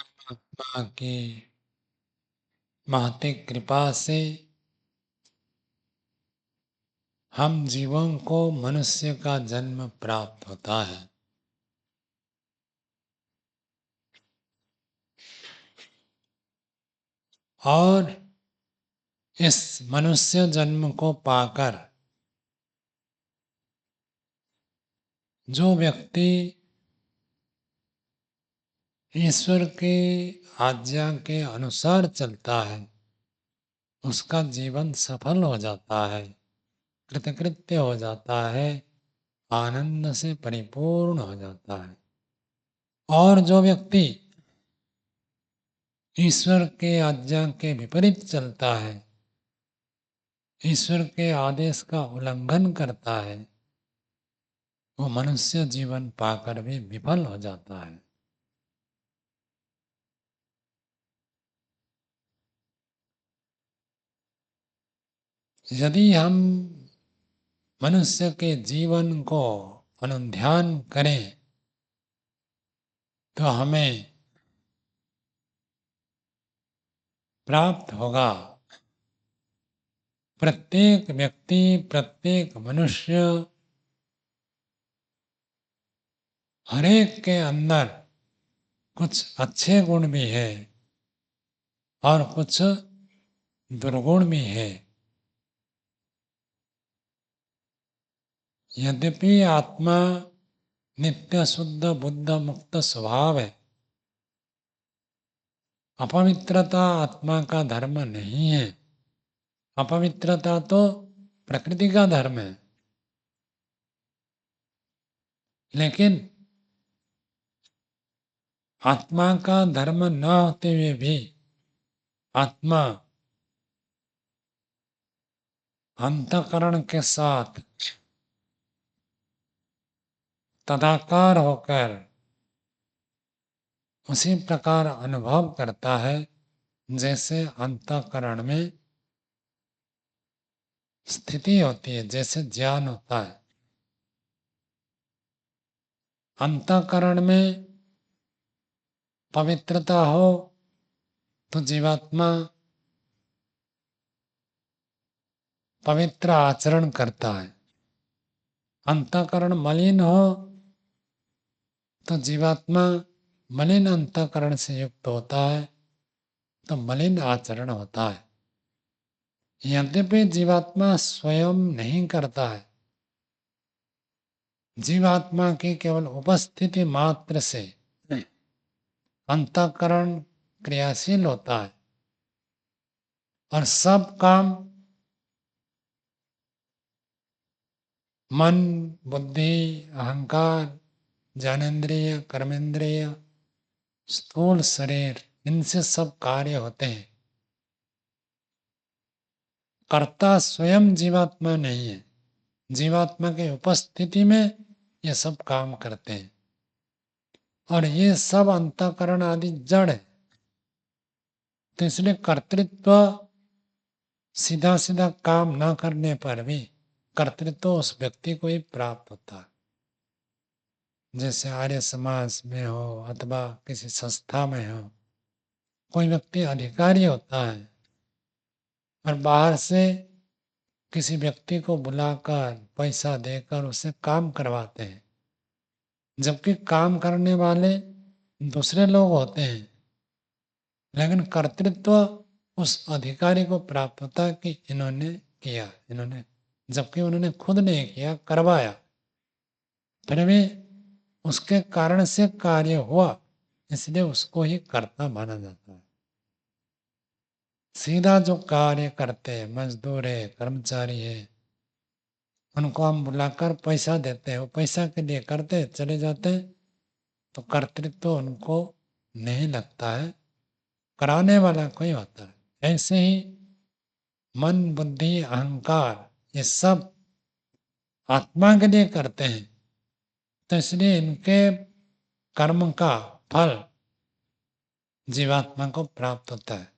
परमात्मा की महती कृपा से हम जीवों को मनुष्य का जन्म प्राप्त होता है। और इस मनुष्य जन्म को पाकर जो व्यक्ति ईश्वर की आज्ञा के अनुसार चलता है उसका जीवन सफल हो जाता है, कृतकृत्य हो जाता है, आनंद से परिपूर्ण हो जाता है। और जो व्यक्ति ईश्वर के आज्ञा के विपरीत चलता है, ईश्वर के आदेश का उल्लंघन करता है, वो मनुष्य जीवन पाकर भी विफल हो जाता है। यदि हम मनुष्य के जीवन को अनुध्यान करें तो हमें प्राप्त होगा, प्रत्येक व्यक्ति, प्रत्येक मनुष्य, हरेक के अंदर कुछ अच्छे गुण भी है और कुछ दुर्गुण भी है। यद्यपि आत्मा नित्य शुद्ध बुद्ध मुक्त स्वभाव है, अपवित्रता आत्मा का धर्म नहीं है। अपवित्रता तो प्रकृति का धर्म है। लेकिन आत्मा का धर्म न होते हुए भी आत्मा अंतःकरण के साथ तदाकार होकर उसी प्रकार अनुभव करता है जैसे अंतःकरण में स्थिति होती है, जैसे ज्ञान होता है। अंतःकरण में पवित्रता हो तो जीवात्मा पवित्र आचरण करता है। अंतःकरण मलिन हो तो जीवात्मा मलिन अंतःकरण से युक्त होता है, तो मलिन आचरण होता है। यद्यपि जीवात्मा स्वयं नहीं करता है, जीवात्मा की केवल उपस्थिति मात्र से अंतःकरण क्रियाशील होता है और सब काम मन, बुद्धि, अहंकार, ज्ञानेन्द्रिय, कर्मेंद्रिय, स्थूल शरीर, इनसे सब कार्य होते हैं। कर्ता स्वयं जीवात्मा नहीं है, जीवात्मा के उपस्थिति में ये सब काम करते हैं। और ये सब अंतःकरण आदि जड़ है, तो इसलिए कर्तृत्व सीधा सीधा काम न करने पर भी कर्तृत्व उस व्यक्ति को ही प्राप्त होता है। जैसे आर्य समाज में हो अथवा किसी संस्था में हो, कोई व्यक्ति अधिकारी होता है और बाहर से किसी व्यक्ति को बुलाकर पैसा देकर उसे काम करवाते हैं, जबकि काम करने वाले दूसरे लोग होते हैं, लेकिन कर्तृत्व उस अधिकारी को प्राप्त होता है कि इन्होंने किया, इन्होंने, जबकि उन्होंने खुद नहीं किया, करवाया, फिर भी उसके कारण से कार्य हुआ, इसलिए उसको ही कर्ता माना जाता है। सीधा जो कार्य करते हैं, मजदूर है, कर्मचारी है, उनको हम बुलाकर पैसा देते हैं, वो पैसा के लिए करते चले जाते हैं, तो कर्तृत्व उनको नहीं लगता है, कराने वाला कोई होता है। ऐसे ही मन, बुद्धि, अहंकार ये सब आत्मा के लिए करते हैं, तो इसलिए इनके कर्म का फल जीवात्मा को प्राप्त होता है।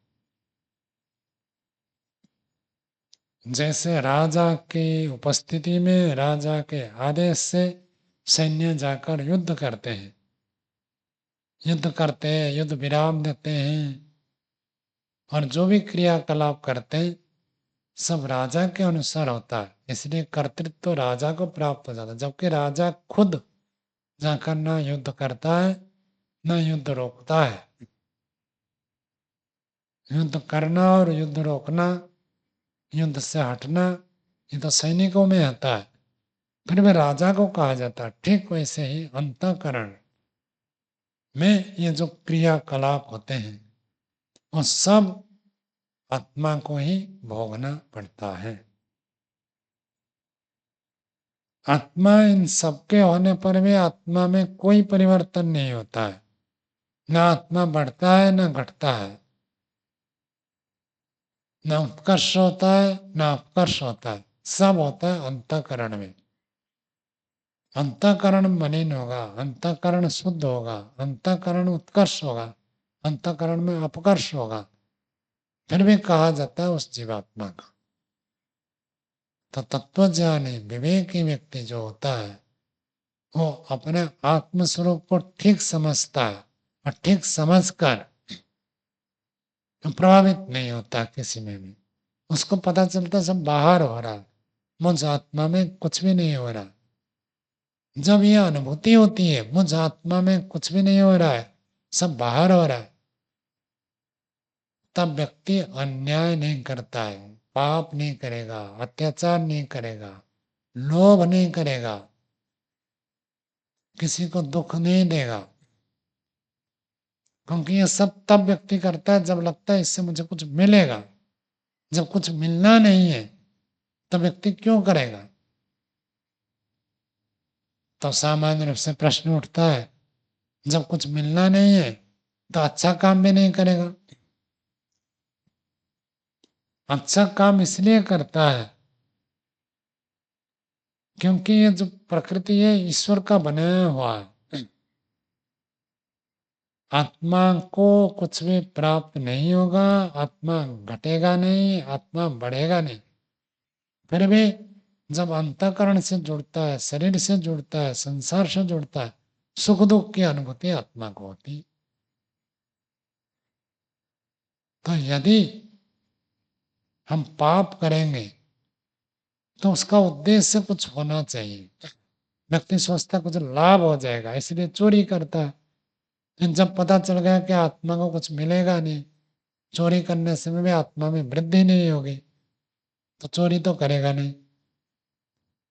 जैसे राजा की उपस्थिति में, राजा के आदेश से सैन्य जाकर युद्ध करते हैं, युद्ध करते हैं, युद्ध विराम देते हैं, और जो भी क्रियाकलाप करते हैं सब राजा के अनुसार होता है, इसलिए कर्तृत्व तो राजा को प्राप्त हो जाता है, जबकि राजा खुद जाकर ना युद्ध करता है ना युद्ध रोकता है। युद्ध करना और युद्ध रोकना, युद्ध से हटना, ये तो सैनिकों में आता है, फिर भी राजा को कहा जाता है। ठीक वैसे ही अंतःकरण में ये जो क्रियाकलाप होते हैं वो सब आत्मा को ही भोगना पड़ता है। आत्मा इन सबके होने पर भी आत्मा में कोई परिवर्तन नहीं होता है, ना आत्मा बढ़ता है ना घटता है, ना उत्कर्ष होता है ना अपकर्ष होता है, सब होता है अंतःकरण में। अंतःकरण मलिन होगा, अंतःकरण शुद्ध होगा, अंतःकरण उत्कर्ष होगा, अंतःकरण में अपकर्ष होगा, फिर भी कहा जाता है उस जीवात्मा का। तो तत्वज्ञानी विवेकी व्यक्ति जो होता है वो अपने आत्म स्वरूप को ठीक समझता है और ठीक समझकर प्रभावित नहीं होता किसी में भी। उसको पता चलता सब बाहर हो रहा है, मुझ आत्मा में कुछ भी नहीं हो रहा। जब यह अनुभूति होती है मुझ आत्मा में कुछ भी नहीं हो रहा है, सब बाहर हो रहा है, तब व्यक्ति अन्याय नहीं करता है, पाप नहीं करेगा, अत्याचार नहीं करेगा, लोभ नहीं करेगा, किसी को दुख नहीं देगा। क्योंकि ये सब तब व्यक्ति करता है जब लगता है इससे मुझे कुछ मिलेगा। जब कुछ मिलना नहीं है तब व्यक्ति क्यों करेगा? तो सामान्य रूप से प्रश्न उठता है, जब कुछ मिलना नहीं है तो अच्छा काम भी नहीं करेगा। अच्छा काम इसलिए करता है क्योंकि ये जो प्रकृति है ईश्वर का बनाया हुआ है। आत्मा को कुछ भी प्राप्त नहीं होगा, आत्मा घटेगा नहीं, आत्मा बढ़ेगा नहीं। फिर भी जब अंतःकरण से जुड़ता है, शरीर से जुड़ता है, संसार से जुड़ता है, सुख दुख की अनुभूति आत्मा को होती। तो यदि हम पाप करेंगे तो उसका उद्देश्य कुछ होना चाहिए। व्यक्ति सोचता कुछ लाभ हो जाएगा इसलिए चोरी करता है, लेकिन जब पता चल गया कि आत्मा को कुछ मिलेगा नहीं, चोरी करने से भी आत्मा में वृद्धि नहीं होगी, तो चोरी तो करेगा नहीं।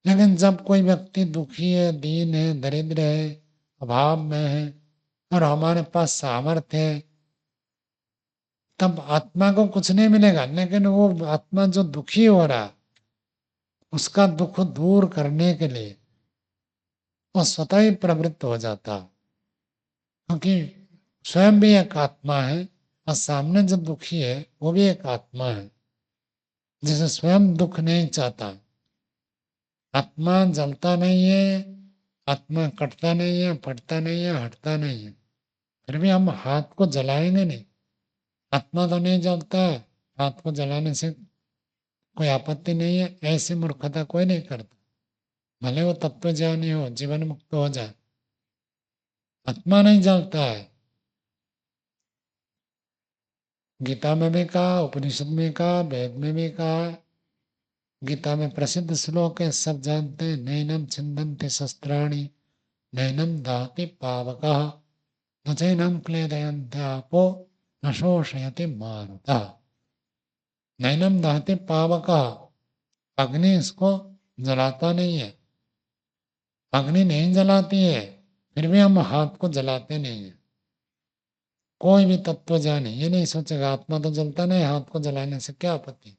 लेकिन जब कोई व्यक्ति दुखी है, दीन है, दरिद्र है, अभाव में है और हमारे पास सामर्थ्य है, तब आत्मा को कुछ नहीं मिलेगा, लेकिन वो आत्मा जो दुखी हो रहा है उसका दुख दूर करने के लिए वो स्वतः ही प्रवृत्त हो जाता है। क्योंकि स्वयं भी एक आत्मा है और सामने जो दुखी है वो भी एक आत्मा है जिसे स्वयं दुख नहीं चाहता। आत्मा जलता नहीं है, आत्मा कटता नहीं है, फटता नहीं है, हटता नहीं है, फिर भी हम हाथ को जलाएंगे नहीं। आत्मा तो नहीं जलता है, हाथ को जलाने से कोई आपत्ति नहीं है, ऐसी मूर्खता कोई नहीं करता, भले वो तत्व ज्ञानी हो, जीवन मुक्त हो जाए, आत्मा नहीं जलता है। गीता में भी कहा, उपनिषद में कहा, वेद में भी कहा। गीता में प्रसिद्ध श्लोक है, सब जानते हैं, नैनम छिन्दन्ति शस्त्राणि नैनम दहति पावकः न चैनम क्लेदयन्त्यापो न शोषयति मारुतः। नैनम दहति पावकः, अग्नि इसको जलाता नहीं है, अग्नि नहीं जलाती है, फिर भी हम हाथ को जलाते नहीं है। कोई भी तत्व जाने ये नहीं सोचेगा आत्मा तो जलता नहीं, हाथ को जलाने से क्या आपत्ति,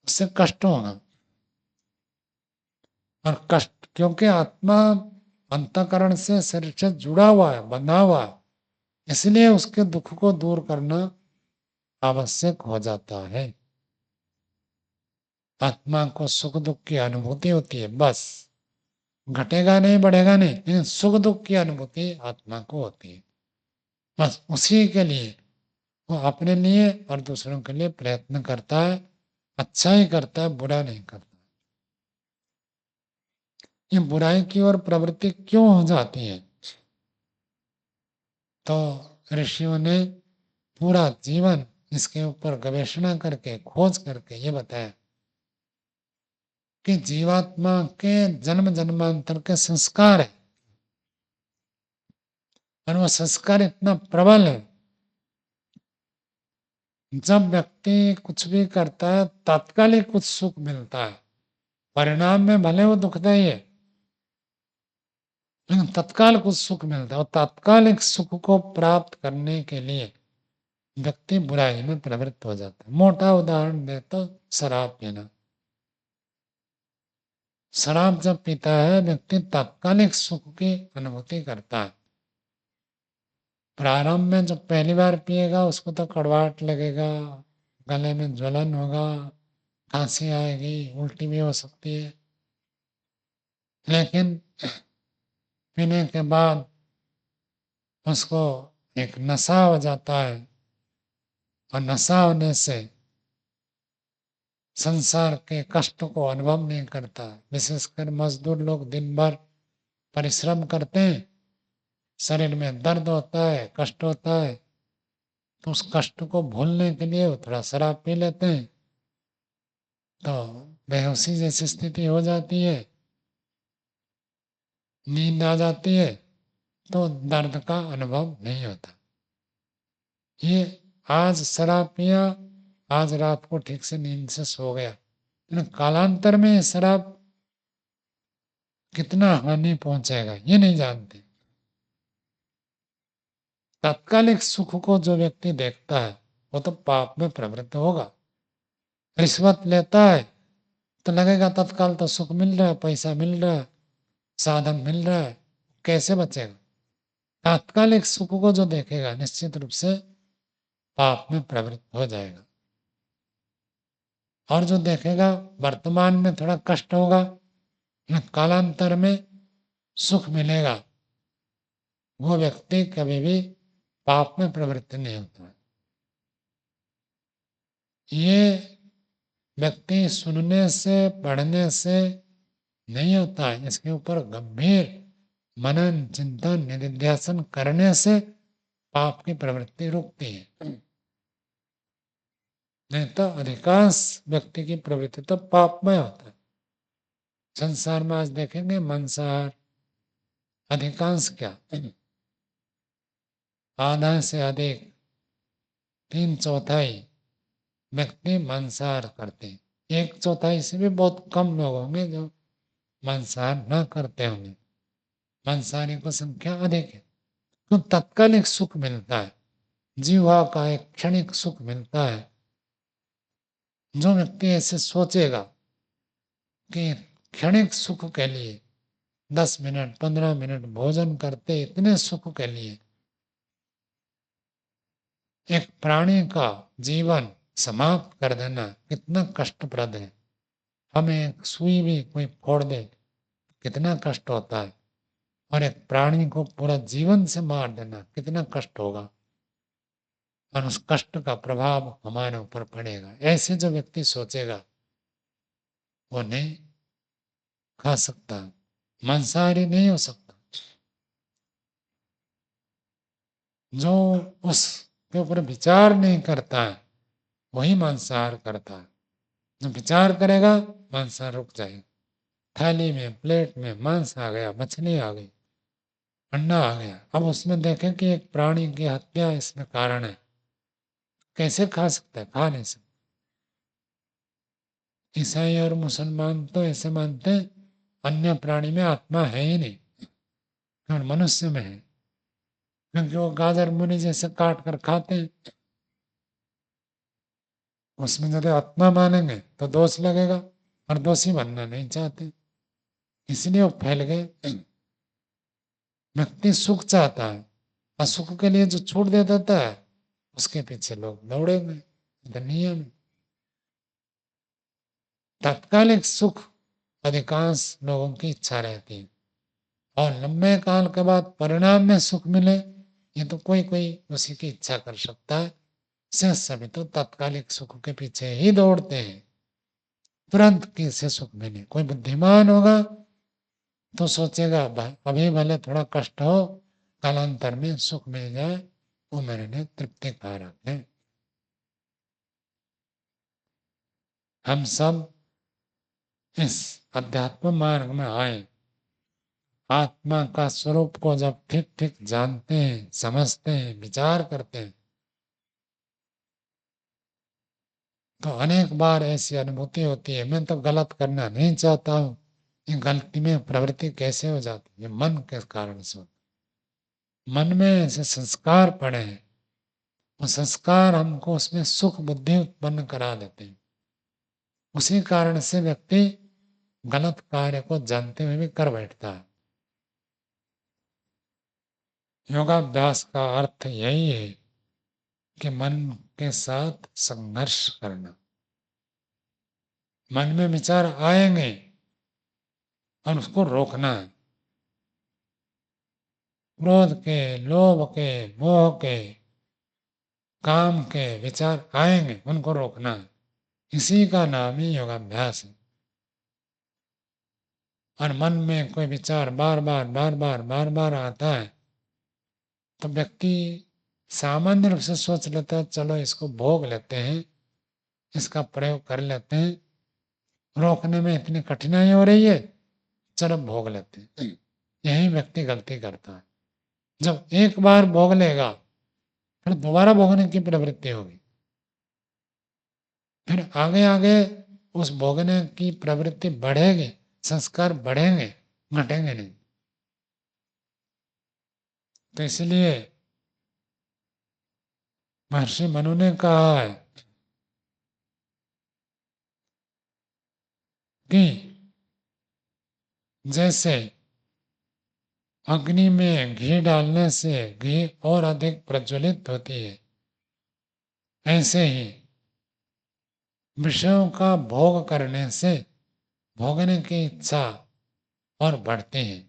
उससे कष्ट होगा। और कष्ट क्योंकि आत्मा अंतःकरण से शरीर से जुड़ा हुआ है, बंधा हुआ है, इसलिए उसके दुख को दूर करना आवश्यक हो जाता है। आत्मा को सुख दुख की अनुभूति होती है, बस घटेगा नहीं, बढ़ेगा नहीं, लेकिन सुख दुख की अनुभूति आत्मा को होती है। बस उसी के लिए वो अपने लिए और दूसरों के लिए प्रयत्न करता है, अच्छा ही करता है, बुरा नहीं करता। ये बुराई की ओर प्रवृत्ति क्यों हो जाती है? तो ऋषियों ने पूरा जीवन इसके ऊपर गवेषणा करके खोज करके ये बताया कि जीवात्मा के जन्म जन्मांतर के संस्कार है और वो संस्कार इतना प्रबल है, जब व्यक्ति कुछ भी करता है तात्कालिक कुछ सुख मिलता है, परिणाम में भले वो दुखदाई है लेकिन तत्काल कुछ सुख मिलता है और तात्कालिक सुख को प्राप्त करने के लिए व्यक्ति बुराई में प्रवृत्त हो जाता है। मोटा उदाहरण दे तो शराब पीना। शराब जब पीता है व्यक्ति तात्कालिक सुख की अनुभूति करता है। प्रारंभ में जब पहली बार पिएगा उसको तो कड़वाहट लगेगा, गले में ज्वलन होगा, खांसी आएगी, उल्टी भी हो सकती है, लेकिन पीने के बाद उसको एक नशा हो जाता है और नशा होने से संसार के कष्ट को अनुभव नहीं करता। विशेषकर मजदूर लोग दिन भर परिश्रम करते हैं, शरीर में दर्द होता है, कष्ट होता है, तो उस कष्ट को भूलने के लिए वो थोड़ा शराब पी लेते हैं तो बेहोशी जैसी स्थिति हो जाती है, नींद आ जाती है, तो दर्द का अनुभव नहीं होता। ये आज शराब पिया, आज रात को ठीक से नींद से सो गया, लेकिन कालांतर में शराब कितना हानि पहुंचेगा ये नहीं जानते। तात्कालिक सुख को जो व्यक्ति देखता है वो तो पाप में प्रवृत्त होगा। रिश्वत लेता है तो लगेगा तत्काल तो सुख मिल रहा है, पैसा मिल रहा है, साधन मिल रहा है, कैसे बचेगा। तात्कालिक सुख को जो देखेगा निश्चित रूप से पाप में प्रवृत्त हो जाएगा। और जो देखेगा वर्तमान में थोड़ा कष्ट होगा, कालांतर में सुख मिलेगा, वो व्यक्ति कभी भी पाप में प्रवृत्त नहीं होता। ये व्यक्ति सुनने से पढ़ने से नहीं होता है, इसके ऊपर गंभीर मनन चिंतन निधिध्यासन करने से पाप की प्रवृत्ति रुकती है। नहीं तो अधिकांश व्यक्ति की प्रवृत्ति तो पापमय होता है। संसार में आज देखेंगे मांसाहार अधिकांश क्या, आधा से अधिक 3/4 व्यक्ति मांसाहार करते हैं। 1/4 से भी बहुत कम लोग होंगे जो मांसाहार न करते होंगे। मांसाहारी की संख्या अधिक है। तो तत्कालिक सुख मिलता है, जीवा का एक क्षणिक सुख मिलता है। जो व्यक्ति ऐसे सोचेगा कि क्षणिक सुख के लिए 10 मिनट 15 मिनट भोजन करते इतने सुख के लिए एक प्राणी का जीवन समाप्त कर देना कितना कष्टप्रद है। हमें एक सुई भी कोई फोड़ दे कितना कष्ट होता है, और एक प्राणी को पूरा जीवन से मार देना कितना कष्ट होगा, और उस कष्ट का प्रभाव हमारे ऊपर पड़ेगा। ऐसे जो व्यक्ति सोचेगा वो नहीं खा सकता, मांसाहारी नहीं हो सकता। जो उसके ऊपर विचार नहीं करता है वही मांसाहार करता है। जो विचार करेगा मांसाहार रुक जाएगा। थाली में प्लेट में मांस आ गया, मछली आ गई, अंडा आ गया, अब उसमें देखें कि एक प्राणी की हत्या इसमें कारण है, कैसे खा सकता है? खा नहीं सकता। ईसाई और मुसलमान तो ऐसे मानते हैं अन्य प्राणी में आत्मा है ही नहीं, केवल मनुष्य में है, क्योंकि वो गाजर मूली जैसे काट कर खाते हैं। उसमें यदि आत्मा मानेंगे तो दोष लगेगा, और दोषी बनना नहीं चाहते, इसलिए वो फैल गए। व्यक्ति सुख चाहता है, असुख के लिए जो छूट दे देता है उसके पीछे लोग दौड़ेंगे। नियम है। तात्कालिक सुख अधिकांश लोगों की इच्छा रहती है, और लंबे काल के बाद परिणाम में सुख मिले ये तो कोई कोई उसी की इच्छा कर सकता है। शेष सभी तो तात्कालिक सुख के पीछे ही दौड़ते हैं, तुरंत किसे सुख मिले। कोई बुद्धिमान होगा तो सोचेगा अभी भले थोड़ा कष्ट हो कालांतर में सुख मिल जाए वो मेरे लिए तृप्ति कारक है। हम सब इस अध्यात्म मार्ग में आए, आत्मा का स्वरूप को जब ठीक ठीक जानते हैं, समझते हैं, विचार करते हैं, तो अनेक बार ऐसी अनुभूति होती है मैं तो गलत करना नहीं चाहता हूँ, ये गलती में प्रवृत्ति कैसे हो जाती है, मन के कारण से होती है। मन में ऐसे संस्कार पड़े हैं, वो संस्कार हमको उसमें सुख बुद्धि उत्पन्न करा देते हैं। उसी कारण से व्यक्ति गलत कार्य को जानते हुए भी कर बैठता है। योगाभ्यास का अर्थ यही है कि मन के साथ संघर्ष करना। मन में विचार आएंगे और उसको रोकना है। क्रोध के, लोभ के, मोह के, काम के विचार आएंगे, उनको रोकना है। इसी का नाम ही योगाभ्यास है। और मन में कोई विचार बार बार आता है तो व्यक्ति सामान्य रूप से सोच लेता है चलो इसको भोग लेते हैं, इसका प्रयोग कर लेते हैं, रोकने में इतनी कठिनाई हो रही है, चलो भोग लेते हैं। यही व्यक्ति गलती करता है। जब एक बार भोग लेगा फिर दोबारा भोगने की प्रवृत्ति होगी, फिर आगे आगे उस भोगने की प्रवृत्ति बढ़ेगी, संस्कार बढ़ेंगे, घटेंगे नहीं। तो इसलिए महर्षि मनु ने कहा है कि जैसे अग्नि में घी डालने से घी और अधिक प्रज्वलित होती है, ऐसे ही विषयों का भोग करने से भोगने की इच्छा और बढ़ती है।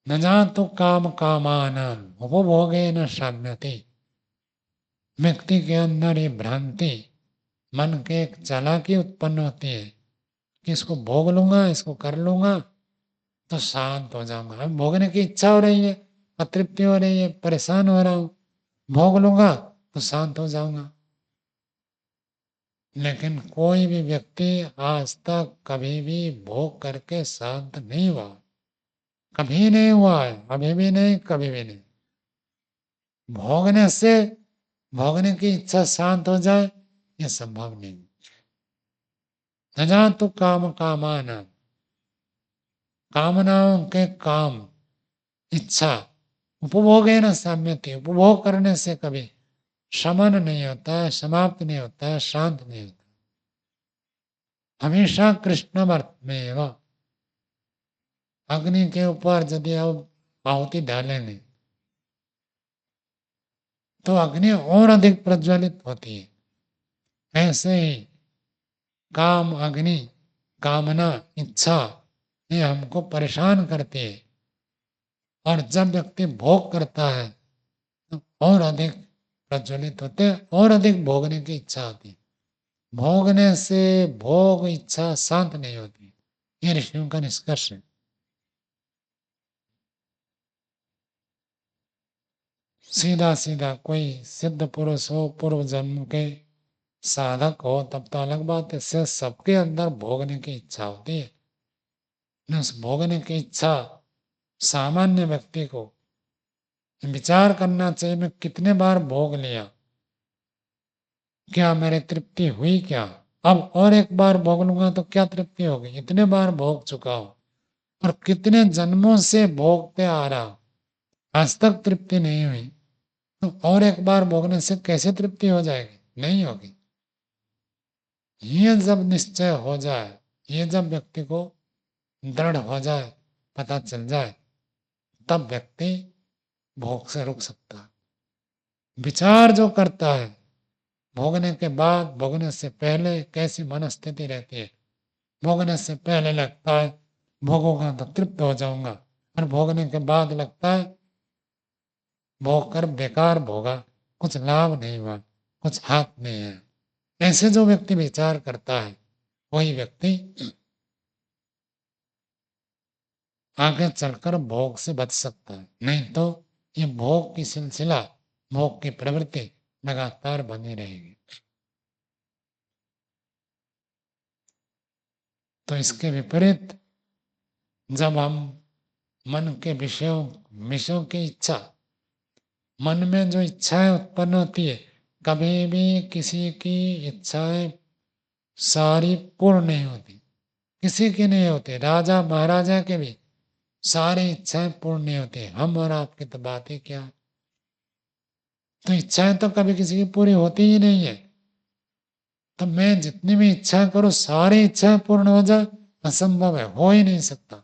न जातु काम कामानाम उपभोगेन शाम्यति। व्यक्ति के अंदर ये भ्रांति, मन के एक चालाकी उत्पन्न होती है कि इसको भोग लूंगा, इसको कर लूंगा तो शांत हो जाऊंगा। अब भोगने की इच्छा हो रही है, अतृप्ति हो रही है, परेशान हो रहा हूं, भोग लूंगा तो शांत हो जाऊंगा। लेकिन कोई भी व्यक्ति आज तक कभी भी भोग करके शांत नहीं हुआ, कभी नहीं हुआ है, अभी भी नहीं, कभी भी नहीं। भोगने से भोगने की इच्छा शांत हो जाए ये संभव नहीं। न जातु काम कामाना, कामनाओं के काम, इच्छा उपभोगे न साम्यति, उपभोग करने से कभी शमन नहीं होता है, समाप्त नहीं होता है, शांत नहीं होता। हमेशा कृष्णमर्थ में अग्नि के ऊपर यदि आप आहुति डालेंगे तो अग्नि और अधिक प्रज्वलित होती है। ऐसे ही काम अग्नि, कामना, इच्छा ये हमको परेशान करती है। और जब व्यक्ति भोग करता है तो और अधिक प्रज्वलित होते हैं, और अधिक भोगने की इच्छा होती है। भोगने से भोग इच्छा शांत नहीं होती, ये ऋषियों का निष्कर्ष है। सीधा सीधा कोई सिद्ध पुरुष हो, पूर्व जन्म के साधक हो, तब तो अलग बात है। से सबके अंदर भोगने की इच्छा होती है। उस भोगने की इच्छा सामान्य व्यक्ति को विचार करना चाहिए, मैं कितने बार भोग लिया, क्या मेरी तृप्ति हुई क्या, अब और एक बार भोग लूंगा तो क्या तृप्ति होगी, इतने बार भोग चुका हूं और कितने जन्मों से भोगते आ रहा हूं, आज तक तृप्ति नहीं हुई, तो और एक बार भोगने से कैसे तृप्ति हो जाएगी, नहीं होगी। ये जब निश्चय हो जाए, ये जब व्यक्ति को दृढ़ हो जाए, पता चल जाए, तब व्यक्ति भोग से रुक सकता है। विचार जो करता है भोगने के बाद, भोगने से पहले कैसी मनस्थिति रहती है, भोगने से पहले लगता है भोगूंगा तो तृप्त हो जाऊंगा, और भोगने के बाद लगता है भोग कर बेकार भोगा, कुछ लाभ नहीं हुआ, कुछ हाथ नहीं है। ऐसे जो व्यक्ति विचार करता है वही व्यक्ति आगे चलकर भोग से बच सकता है, नहीं तो ये भोग की सिलसिला, भोग की प्रवृत्ति लगातार बनी रहेगी। तो इसके विपरीत जब हम मन के विषयों विषयों की इच्छा, मन में जो इच्छाएं उत्पन्न होती है, कभी भी किसी की इच्छाएं सारी पूर्ण नहीं होती, किसी की नहीं होती, राजा महाराजा के भी सारी इच्छाएं पूर्ण नहीं होती। हम और आपकी तो बात ही क्या। तो इच्छाएं तो कभी किसी की पूरी होती ही नहीं है। तो मैं जितनी भी इच्छा करूं सारी इच्छाएं पूर्ण हो जाए, असंभव है, हो ही नहीं सकता।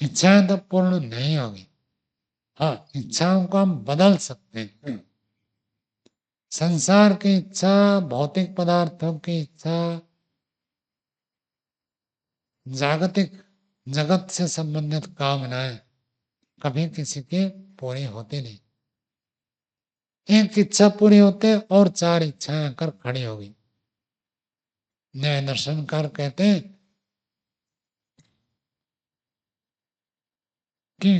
इच्छाएं तो पूर्ण नहीं होगी। हाँ, इच्छाओं को हम बदल सकते हैं। संसार की इच्छा, भौतिक पदार्थों की इच्छा, जागतिक जगत से संबंधित कामनाएं कभी किसी की पूरी होती नहीं। एक इच्छा पूरी होते और चार इच्छाएं आकर खड़ी होगी। न्याय दर्शनकार कहते हैं कि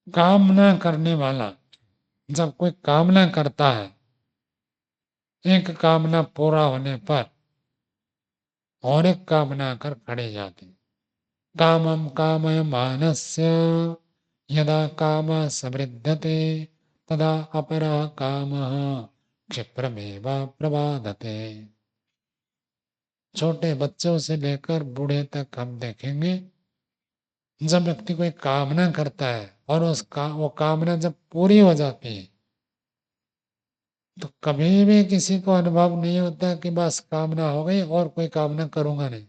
कामना करने वाला जब कोई कामना करता है, एक कामना पूरा होने पर और एक कामना आकर खड़े जाती। कामम कामय मानस्य यदा काम समृद्धते तदा अपरा काम क्षिप्रमेव प्रबाधते। छोटे बच्चों से लेकर बूढ़े तक हम देखेंगे, जब व्यक्ति कोई कामना करता है और वो कामना जब पूरी हो जाती है तो कभी भी किसी को अनुभव नहीं होता कि बस कामना हो गई और कोई कामना करूंगा नहीं।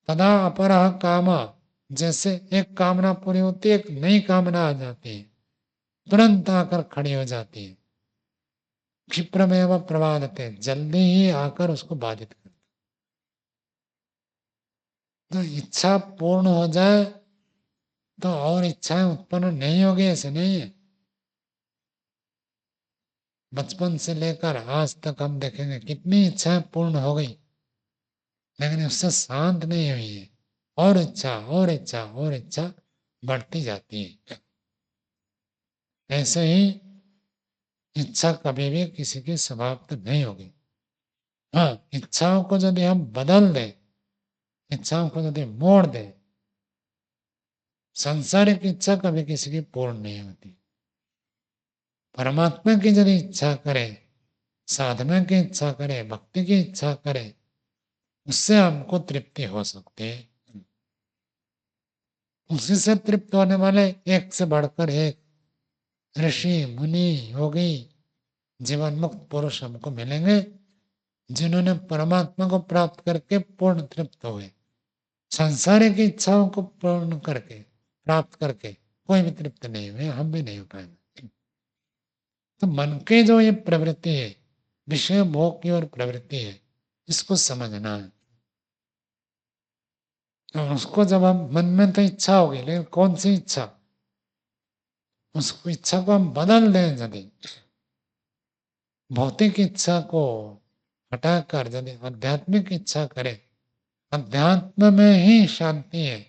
तदा अपरः काम, जैसे एक कामना पूरी होती है एक नई कामना आ जाती है, तुरंत आकर खड़ी हो जाती है। क्षिप्रमेव प्रबाधते, जल्दी ही आकर उसको बाधित कर। तो इच्छा पूर्ण हो जाए तो और इच्छाएं उत्पन्न नहीं होगी, ऐसे नहीं है। बचपन से लेकर आज तक हम देखेंगे कितनी इच्छाएं पूर्ण हो गई, लेकिन उससे शांत नहीं हुई है, और इच्छा और इच्छा और इच्छा बढ़ती जाती है। ऐसे ही इच्छा कभी भी किसी की समाप्त नहीं होगी। हाँ, इच्छाओं को यदि हम बदल दें, इच्छाओं को यदि मोड़ दें, सांसारिक इच्छा कभी किसी की पूर्ण नहीं होती। परमात्मा की यदि इच्छा करे, साधना की इच्छा करे, भक्ति की इच्छा करे, उससे हमको तृप्ति हो सकती है। उसी से तृप्त होने वाले एक से बढ़कर एक ऋषि मुनि योगी जीवन मुक्त पुरुष हमको मिलेंगे, जिन्होंने परमात्मा को प्राप्त करके पूर्ण तृप्त हुए। सांसारिक इच्छाओं को पूर्ण करके प्राप्त करके कोई भी तृप्त नहीं हुए, हम भी नहीं हो पाएंगे। तो मन की जो ये प्रवृत्ति है, विषय भोग की ओर प्रवृत्ति है, इसको समझना है। और उसको जब हम, मन में तो इच्छा होगी लेकिन कौन सी इच्छा, उसको इच्छा को हम बदल दें, यदि भौतिक इच्छा को हटाकर यदि आध्यात्मिक इच्छा करें, अध्यात्म में ही शांति है,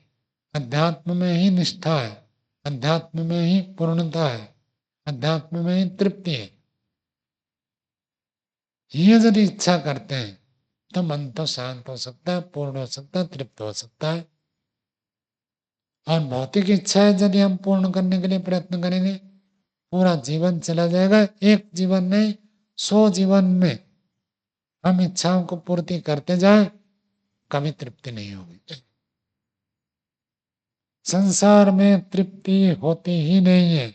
अध्यात्म में ही निष्ठा है, अध्यात्म में ही पूर्णता है, अध्यात्म में ही तृप्ति है, ये यदि इच्छा करते हैं तो मन तो शांत हो सकता है, पूर्ण हो सकता है, तृप्त हो सकता है। और भौतिक इच्छाएं यदि हम पूर्ण करने के लिए प्रयत्न करेंगे, पूरा जीवन चला जाएगा। एक जीवन नहीं, 100 जीवन में हम इच्छाओं को पूर्ति करते जाए, कभी तृप्ति नहीं होगी। संसार में तृप्ति होती ही नहीं है,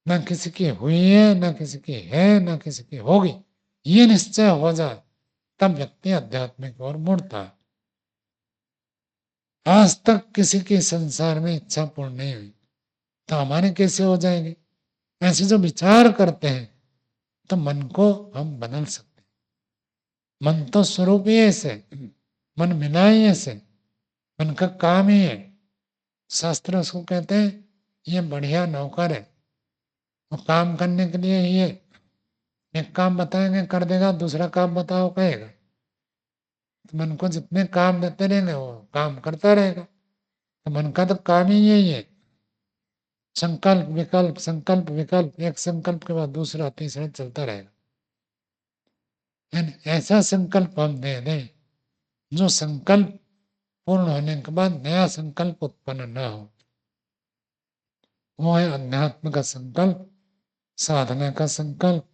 न किसी की हुई है, न किसी की है, न किसी की होगी। ये निश्चय हो जाए तब व्यक्ति अध्यात्म की ओर मुड़ता है। आज तक किसी की संसार में इच्छा पूर्ण नहीं हुई, तो हमारे कैसे हो जाएंगे? ऐसे जो विचार करते हैं तो मन को हम बदल सकते हैं। मन तो स्वरूप ही ऐसे, मन मिला ही ऐसे, मन का काम ही है। शास्त्र उसको कहते हैं ये बढ़िया नौकर है, वो काम करने के लिए ही है। एक काम बताएंगे कर देगा, दूसरा काम बताओ कहेगा। तो मन को जितने काम देते रहेंगे वो काम करता रहेगा। तो मन का तो काम ही यही है, संकल्प विकल्प संकल्प विकल्प, एक संकल्प के बाद दूसरा तीसरा चलता रहेगा। यानी ऐसा संकल्प हम दे दें जो संकल्प पूर्ण होने के बाद नया संकल्प उत्पन्न न हो। वो है अध्यात्म का संकल्प, साधना का संकल्प,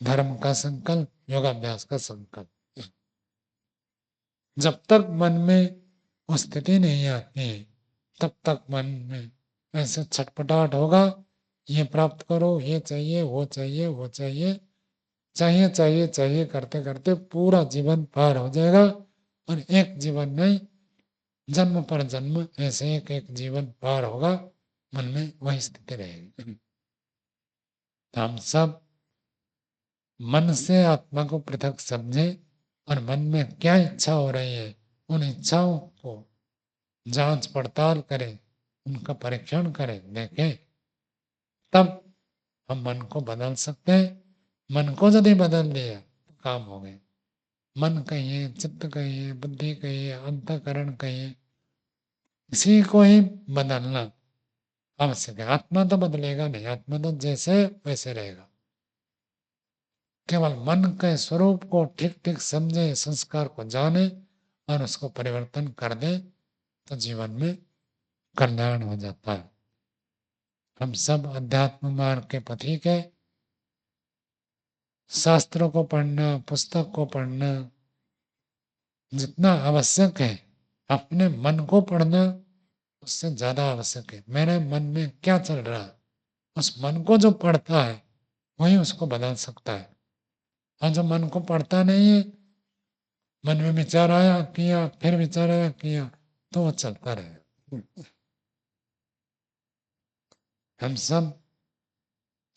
धर्म का संकल्प, योगाभ्यास का संकल्प। जब तक मन में वो स्थिति नहीं आती है तब तक मन में ऐसे छटपटाहट होगा, ये प्राप्त करो, ये चाहिए, वो चाहिए, वो चाहिए, चाहिए चाहिए चाहिए करते करते पूरा जीवन पार हो जाएगा। और एक जीवन नहीं, जन्म पर जन्म ऐसे एक एक जीवन पार होगा, मन में वही स्थिति रहेगी। तो हम सब मन से आत्मा को पृथक समझे और मन में क्या इच्छा हो रही है उन इच्छाओं को जांच पड़ताल करें, उनका परीक्षण करें, देखें, तब हम मन को बदल सकते हैं। मन को यदि बदल दिया तो काम हो गए। मन कहिए, चित्त कहिए, बुद्धि कहिए, अंतःकरण कहिए, इसी को ही बदलना आवश्यक है। आत्मा तो बदलेगा नहीं, आत्मा तो जैसे वैसे रहेगा। केवल मन के स्वरूप को ठीक ठीक समझे, संस्कार को जाने और उसको परिवर्तन कर दे तो जीवन में कल्याण हो जाता है। हम सब अध्यात्म मार्ग के पथिक है। शास्त्रों को पढ़ना, पुस्तक को पढ़ना जितना आवश्यक है, अपने मन को पढ़ना उससे ज्यादा आवश्यक है। मेरे मन में क्या चल रहा है, उस मन को जो पढ़ता है वही उसको बदल सकता है। और जो मन को पढ़ता नहीं है, मन में विचार आया किया, फिर विचार आया किया, तो वो चलता रहेगा। हम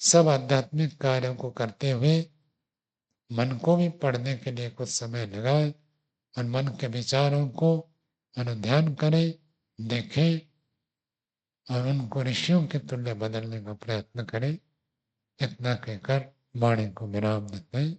सब आध्यात्मिक कार्यों को करते हुए मन को भी पढ़ने के लिए कुछ समय लगाए और मन के विचारों को अनुध्यान करें, देखें और उनको ऋषियों के तुल्य बदलने का प्रयत्न करें। इतना कहकर वाणी को विराम देते हैं।